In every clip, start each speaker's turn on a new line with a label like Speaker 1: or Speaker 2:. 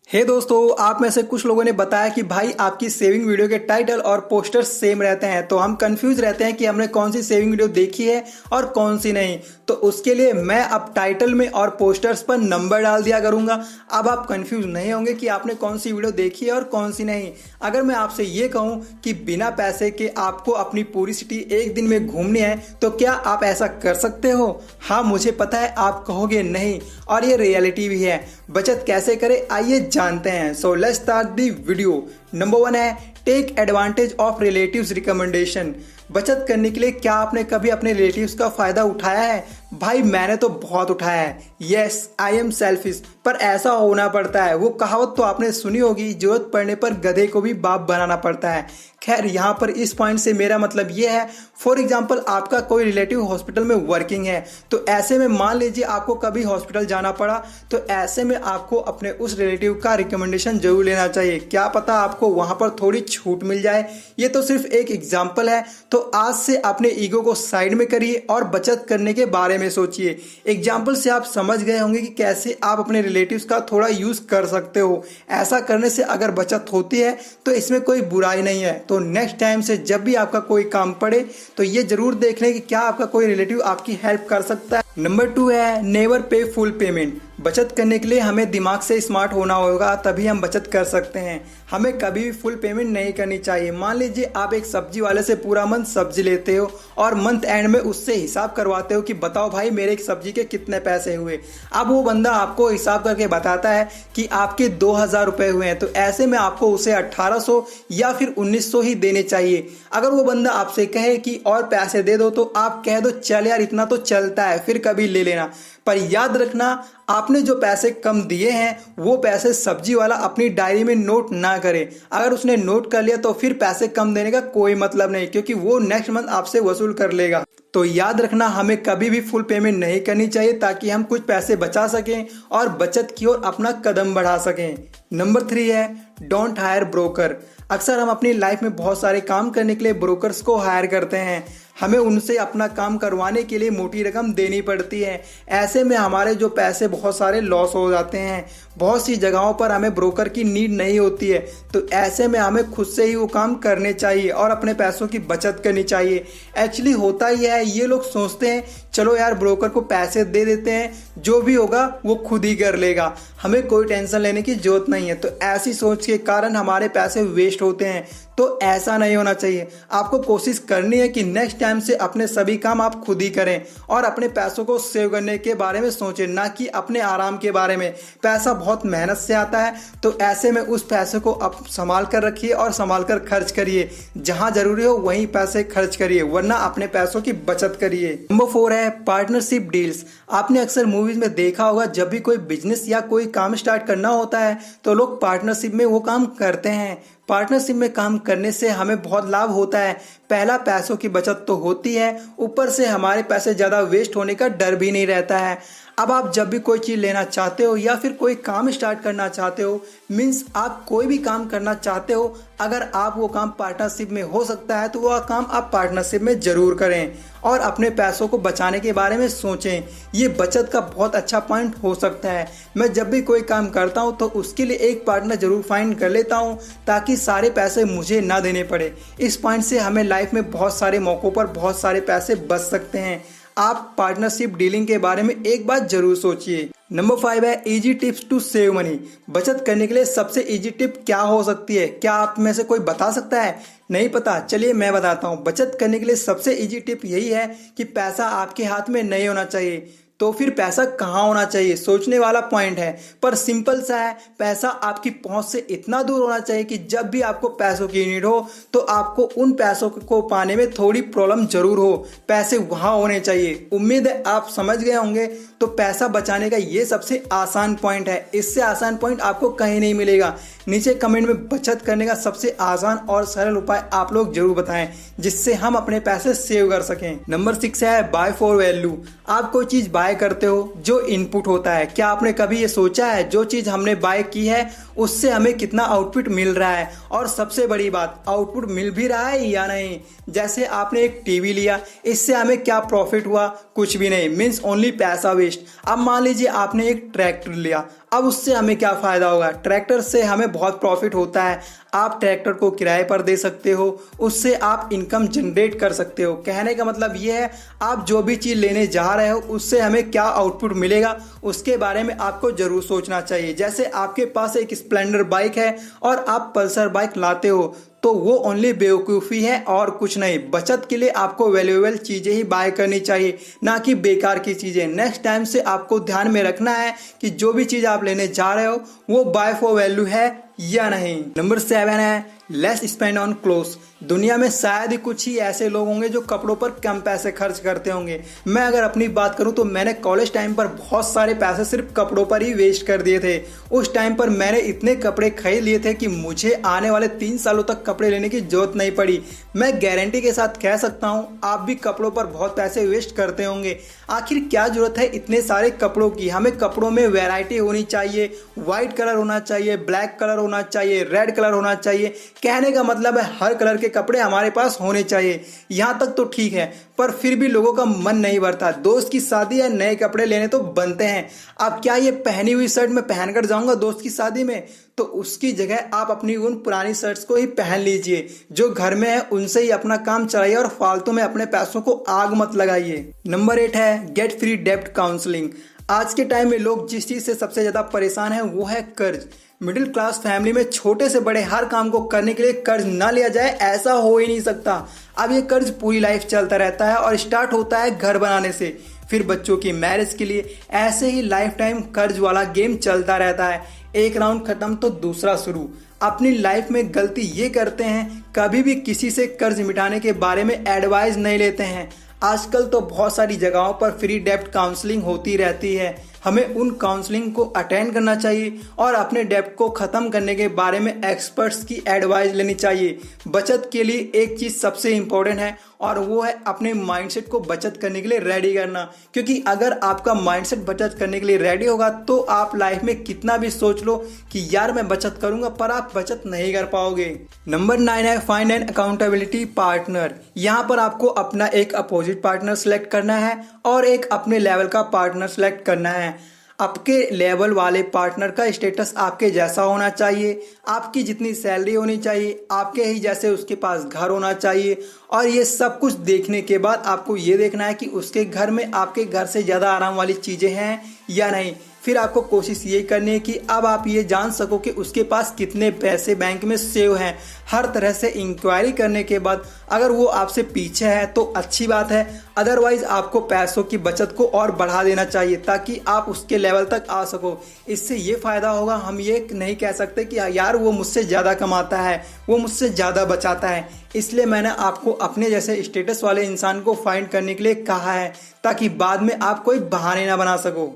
Speaker 1: दोस्तों, आप में से कुछ लोगों ने बताया कि भाई आपकी सेविंग वीडियो के टाइटल और पोस्टर सेम रहते हैं, तो हम कंफ्यूज रहते हैं कि हमने कौन सी सेविंग वीडियो देखी है और कौन सी नहीं। तो उसके लिए मैं अब टाइटल में और पोस्टर्स पर नंबर डाल दिया करूंगा। अब आप कंफ्यूज नहीं होंगे कि आपने कौन सी वीडियो देखी है और कौन सी नहीं। अगर मैं आपसे ये कहूं कि बिना पैसे के आपको अपनी पूरी सिटी एक दिन में घूमनी है, तो क्या आप ऐसा कर सकते हो? हाँ, मुझे पता है आप कहोगे नहीं, और ये रियलिटी भी है। बचत कैसे करें, आइए जानते हैं। So let's start the video. Number 1 है take advantage of relatives recommendation. बचत करने के लिए क्या आपने कभी अपने रिलेटिव्स का फायदा उठाया है? भाई मैंने तो बहुत उठाया है। यस, आई एम सेल्फिश, पर ऐसा होना पड़ता है। वो कहावत तो आपने सुनी होगी, जरूरत पड़ने पर गधे को भी बाप बनाना पड़ता है। खैर, यहाँ पर इस पॉइंट से मेरा मतलब ये है, फॉर एग्जाम्पल आपका कोई रिलेटिव हॉस्पिटल में वर्किंग है, तो ऐसे में मान लीजिए आपको कभी हॉस्पिटल जाना पड़ा, तो ऐसे में आपको अपने उस रिलेटिव का रिकमेंडेशन जरूर लेना चाहिए। क्या पता आपको वहां पर थोड़ी छूट मिल जाए। ये तो सिर्फ एक एग्जाम्पल है। तो आज से अपने ईगो को साइड में करिए और बचत करने के बारे में सोचिए। एग्जाम्पल से आप समझ गए होंगे कि कैसे आप अपने रिलेटिव्स का थोड़ा यूज कर सकते हो। ऐसा करने से अगर बचत होती है तो इसमें कोई बुराई नहीं है। तो नेक्स्ट टाइम से जब भी आपका कोई काम पड़े, तो ये जरूर देख लें कि क्या आपका कोई रिलेटिव आपकी हेल्प कर सकता है। नंबर 2 है नेवर पे फुल पेमेंट। बचत करने के लिए हमें दिमाग से स्मार्ट होना होगा, तभी हम बचत कर सकते हैं। हमें कभी भी फुल पेमेंट नहीं करनी चाहिए। मान लीजिए आप एक सब्जी वाले से पूरा मंथ सब्जी लेते हो और मंथ एंड में उससे हिसाब करवाते हो कि बताओ भाई मेरे एक सब्जी के कितने पैसे हुए। अब वो बंदा आपको हिसाब करके बताता है कि आपके 2000 रुपए हुए हैं, तो ऐसे में आपको उसे 1800 या फिर 1900 ही देने चाहिए। अगर वो बंदा आपसे कहे कि और पैसे दे दो, तो आप कह दो चल यार इतना तो चलता है, फिर कभी ले लेना। पर याद रखना, आपने जो पैसे कम दिए हैं वो पैसे सब्जी वाला अपनी डायरी में नोट ना करे। अगर उसने नोट कर लिया तो फिर पैसे कम देने का कोई मतलब नहीं, क्योंकि वो नेक्स्ट मंथ आपसे वसूल कर लेगा। तो याद रखना, हमें कभी भी फुल पेमेंट नहीं करनी चाहिए, ताकि हम कुछ पैसे बचा सकें और बचत की ओर अपना कदम बढ़ा सकें। नंबर 3 है डोंट हायर ब्रोकर। अक्सर हम अपनी लाइफ में बहुत सारे काम करने के लिए ब्रोकर्स को हायर करते हैं। हमें उनसे अपना काम करवाने के लिए मोटी रकम देनी पड़ती है। ऐसे में हमारे जो पैसे बहुत सारे लॉस हो जाते हैं। बहुत सी जगहों पर हमें ब्रोकर की नीड नहीं होती है, तो ऐसे में हमें खुद से ही वो काम करने चाहिए और अपने पैसों की बचत करनी चाहिए। एक्चुअली होता ही है, ये लोग सोचते हैं चलो यार ब्रोकर को पैसे दे देते हैं, जो भी होगा वो खुद ही कर लेगा, हमें कोई टेंशन लेने की जरूरत नहीं है। तो ऐसी सोच के कारण हमारे पैसे वेस्ट होते हैं। तो ऐसा नहीं होना चाहिए। आपको कोशिश करनी है कि नेक्स्ट टाइम से अपने सभी काम आप खुद ही करें और अपने पैसों को सेव करने के बारे में सोचें, ना कि अपने आराम के बारे में। पैसा बहुत मेहनत से आता है, तो ऐसे में उस पैसे को आप संभाल कर रखिए और संभाल कर खर्च करिए। जहां जरूरी हो वहीं पैसे खर्च करिए, वरना अपने पैसों की बचत करिए। नंबर 4 है पार्टनरशिप डील्स। आपने अक्सर मूवीज में देखा होगा, जब भी कोई बिजनेस या कोई काम स्टार्ट करना होता है तो लोग पार्टनरशिप में वो काम करते हैं। पार्टनरशिप में काम करने से हमें बहुत लाभ होता है। पहला, पैसों की बचत तो होती है, ऊपर से हमारे पैसे ज्यादा वेस्ट होने का डर भी नहीं रहता है। अब आप जब भी कोई चीज लेना चाहते हो या फिर कोई काम स्टार्ट करना चाहते हो, मीन्स आप कोई भी काम करना चाहते हो, अगर आप वो काम पार्टनरशिप में हो सकता है तो वह काम आप पार्टनरशिप में जरूर करें और अपने पैसों को बचाने के बारे में सोचें। ये बचत का बहुत अच्छा पॉइंट हो सकता है। मैं जब भी कोई काम करता हूँ तो उसके लिए एक पार्टनर जरूर फाइंड कर लेता हूँ, ताकि सारे पैसे मुझे ना देने पड़े। इस पॉइंट से हमें लाइफ में बहुत सारे मौकों पर बहुत सारे पैसे बच सकते हैं। आप पार्टनरशिप डीलिंग के बारे में एक बात जरूर सोचिए। नंबर 5 है easy tips to save money. बचत करने के लिए सबसे इजी टिप क्या हो सकती है? क्या आप में से कोई बता सकता है? नहीं पता? चलिए मैं बताता हूँ। बचत करने के लिए सबसे इजी टिप यही है कि पैसा आपके हाथ में नहीं होना चाहिए। तो फिर पैसा कहाँ होना चाहिए? सोचने वाला पॉइंट है, पर सिंपल सा है। पैसा आपकी पहुंच से इतना दूर होना चाहिए कि जब भी आपको पैसों की नीड हो तो आपको उन पैसों को पाने में थोड़ी प्रॉब्लम जरूर हो। पैसे वहां होने चाहिए। उम्मीद है आप समझ गए होंगे। तो पैसा बचाने का ये सबसे आसान पॉइंट है। इससे आसान पॉइंट आपको कहीं नहीं मिलेगा। नीचे कमेंट में बचत करने का सबसे आसान और सरल उपाय आप लोग जरूर बताएं, जिससे हम अपने पैसे सेव कर सकें। नंबर 6 है बाय फॉर वैल्यू। आप कोई चीज बाय करते हो जो इनपुट होता है। क्या आपने कभी ये सोचा है जो चीज हमने बाय की है उससे हमें कितना आउटपुट मिल रहा है, और सबसे बड़ी बात आउटपुट मिल भी रहा है या नहीं। जैसे आपने एक टीवी लिया, इससे हमें क्या प्रॉफिट हुआ, कुछ भी नहीं, मीन्स ओनली पैसा वेस्ट। अब मान लीजिए आपने एक ट्रैक्टर लिया, अब उससे हमें क्या फायदा होगा, ट्रैक्टर से हमें बहुत प्रॉफिट होता है। आप ट्रैक्टर को किराए पर दे सकते हो, उससे आप इनकम जनरेट कर सकते हो। कहने का मतलब ये है, आप जो भी चीज़ लेने जा रहे हो उससे हमें क्या आउटपुट मिलेगा उसके बारे में आपको जरूर सोचना चाहिए। जैसे आपके पास एक स्प्लेंडर बाइक है और आप पल्सर बाइक लाते हो, तो वो ओनली बेवकूफ़ी है और कुछ नहीं। बचत के लिए आपको वैल्यूएबल चीज़ें ही बाय करनी चाहिए, ना कि बेकार की चीज़ें। नेक्स्ट टाइम से आपको ध्यान में रखना है कि जो भी चीज़ आप लेने जा रहे हो वो बाय फॉर वैल्यू है या नहीं। नंबर 7 है लेस स्पेंड ऑन क्लोथ्स। दुनिया में शायद ही कुछ ही ऐसे लोग होंगे जो कपड़ों पर कम पैसे खर्च करते होंगे। मैं अगर अपनी बात करूं तो मैंने कॉलेज टाइम पर बहुत सारे पैसे सिर्फ कपड़ों पर ही वेस्ट कर दिए थे। उस टाइम पर मैंने इतने कपड़े खरीद लिए थे कि मुझे आने वाले 3 सालों तक कपड़े लेने की जरूरत नहीं पड़ी। मैं गारंटी के साथ कह सकता हूँ आप भी कपड़ों पर बहुत पैसे वेस्ट करते होंगे। आखिर क्या जरूरत है इतने सारे कपड़ों की। हमें कपड़ों में वैरायटी होनी चाहिए, व्हाइट कलर होना चाहिए, ब्लैक कलर होना चाहिए, रेड कलर होना चाहिए। कहने का मतलब है हर कलर के कपड़े हमारे पास होने चाहिए। यहाँ तक तो ठीक है, पर फिर भी लोगों का मन नहीं भरता। दोस्त की शादी है, नए कपड़े लेने तो बनते हैं। अब क्या ये पहनी हुई शर्ट मैं पहनकर जाऊंगा दोस्त की शादी में, तो उसकी जगह आप अपनी उन पुरानी शर्ट्स को ही पहन लीजिए जो घर में है, उनसे ही अपना काम चलाइए और फालतू में अपने पैसों को आग मत लगाइए। नंबर 8 है गेट फ्री डेब्ट काउंसलिंग। आज के टाइम में लोग जिस चीज से सबसे ज्यादा परेशान है वो है कर्ज। मिडिल क्लास फैमिली में छोटे से बड़े हर काम को करने के लिए कर्ज ना लिया जाए ऐसा हो ही नहीं सकता। अब ये कर्ज पूरी लाइफ चलता रहता है और स्टार्ट होता है घर बनाने से, फिर बच्चों की मैरिज के लिए, ऐसे ही लाइफ टाइम कर्ज वाला गेम चलता रहता है। एक राउंड खत्म तो दूसरा शुरू। अपनी लाइफ में गलती ये करते हैं, कभी भी किसी से कर्ज मिटाने के बारे में एडवाइस नहीं लेते हैं। आजकल तो बहुत सारी जगहों पर फ्री डेब्ट काउंसलिंग होती रहती है। हमें उन काउंसलिंग को अटेंड करना चाहिए और अपने डेब्ट को ख़त्म करने के बारे में एक्सपर्ट्स की एडवाइस लेनी चाहिए। बचत के लिए एक चीज़ सबसे इम्पोर्टेंट है और वो है अपने माइंडसेट को बचत करने के लिए रेडी करना। क्योंकि अगर आपका माइंडसेट बचत करने के लिए रेडी होगा तो आप लाइफ में कितना भी सोच लो कि यार मैं बचत करूंगा, पर आप बचत नहीं कर पाओगे। नंबर 9 है फाइंड एन अकाउंटेबिलिटी पार्टनर। यहाँ पर आपको अपना एक अपोजिट पार्टनर सेलेक्ट करना है और एक अपने लेवल का पार्टनर सेलेक्ट करना है। आपके लेवल वाले पार्टनर का स्टेटस आपके जैसा होना चाहिए, आपकी जितनी सैलरी होनी चाहिए, आपके ही जैसे उसके पास घर होना चाहिए। और ये सब कुछ देखने के बाद आपको ये देखना है कि उसके घर में आपके घर से ज़्यादा आराम वाली चीज़ें हैं या नहीं। फिर आपको कोशिश ये करनी है कि अब आप ये जान सको कि उसके पास कितने पैसे बैंक में सेव हैं। हर तरह से इंक्वायरी करने के बाद अगर वो आपसे पीछे है तो अच्छी बात है, अदरवाइज आपको पैसों की बचत को और बढ़ा देना चाहिए ताकि आप उसके लेवल तक आ सको। इससे ये फ़ायदा होगा, हम ये नहीं कह सकते कि यार वो मुझसे ज़्यादा कमाता है, वो मुझसे ज़्यादा बचाता है। इसलिए मैंने आपको अपने जैसे स्टेटस वाले इंसान को फाइंड करने के लिए कहा है ताकि बाद में आप कोई बहाने ना बना सको।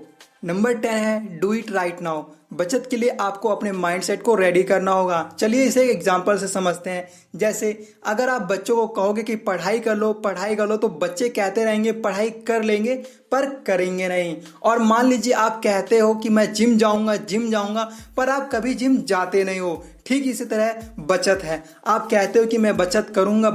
Speaker 1: नंबर 10 है डू इट राइट नाउ। बचत के लिए आपको अपने माइंडसेट को रेडी करना होगा। चलिए इसे एक एग्जांपल से समझते हैं। जैसे अगर आप बच्चों को कहोगे कि पढ़ाई कर लो पढ़ाई कर लो, तो बच्चे कहते रहेंगे पढ़ाई कर लेंगे पर करेंगे नहीं। और मान लीजिए आप कहते हो कि मैं जिम जाऊंगा, पर आप कभी जिम जाते नहीं हो। ठीक इसी तरह बचत है, आप कहते हो कि मैं बचत करूंगा,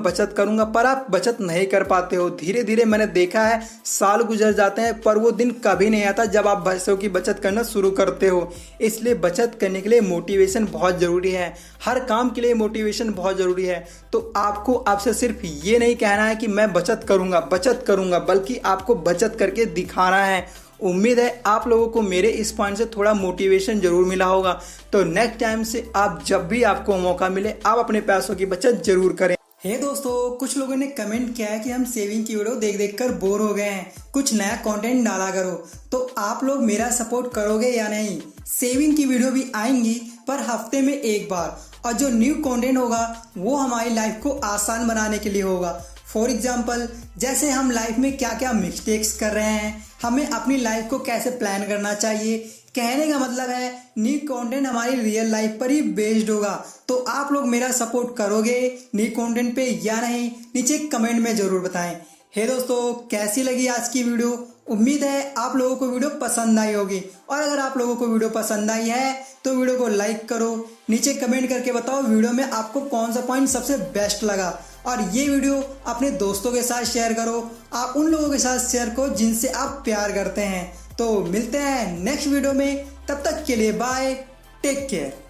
Speaker 1: पर आप बचत नहीं कर पाते हो। धीरे धीरे मैंने देखा है साल गुजर जाते हैं पर वो दिन कभी नहीं आता जब आप पैसों की बचत करना शुरू करते हो। इसलिए बचत करने के लिए मोटिवेशन बहुत ज़रूरी है, हर काम के लिए मोटिवेशन बहुत ज़रूरी है। तो आपको आपसे सिर्फ ये नहीं कहना है कि मैं बचत करूंगा, बल्कि आपको बचत करके दिखाना है। उम्मीद है आप लोगों को मेरे इस पॉइंट से थोड़ा मोटिवेशन जरूर मिला होगा। तो नेक्स्ट टाइम से आप जब भी आपको मौका मिले आप अपने पैसों की बचत जरूर करें। हे दोस्तों, कुछ लोगों ने कमेंट किया है कि हम सेविंग की वीडियो देख देख कर बोर हो गए हैं, कुछ नया कंटेंट डाला करो। तो आप लोग मेरा सपोर्ट करोगे या नहीं? सेविंग की वीडियो भी आएंगी पर हफ्ते में एक बार, और जो न्यू कंटेंट होगा वो हमारी लाइफ को आसान बनाने के लिए होगा। फॉर एग्जाम्पल, जैसे हम लाइफ में क्या क्या मिस्टेक्स कर रहे हैं, हमें अपनी लाइफ को कैसे प्लान करना चाहिए। कहने का मतलब है न्यू कंटेंट हमारी रियल लाइफ पर ही बेस्ड होगा। तो आप लोग मेरा सपोर्ट करोगे न्यू कंटेंट पे या नहीं, नीचे कमेंट में जरूर बताएं। हे दोस्तों, कैसी लगी आज की वीडियो उम्मीद है आप लोगों को वीडियो पसंद आई होगी, और अगर आप लोगों को वीडियो पसंद आई है तो वीडियो को लाइक करो, नीचे कमेंट करके बताओ वीडियो में आपको कौन सा पॉइंट सबसे बेस्ट लगा, और ये वीडियो अपने दोस्तों के साथ शेयर करो, आप उन लोगों के साथ शेयर करो जिनसे आप प्यार करते हैं। तो मिलते हैं नेक्स्ट वीडियो में, तब तक के लिए बाय, टेक केयर।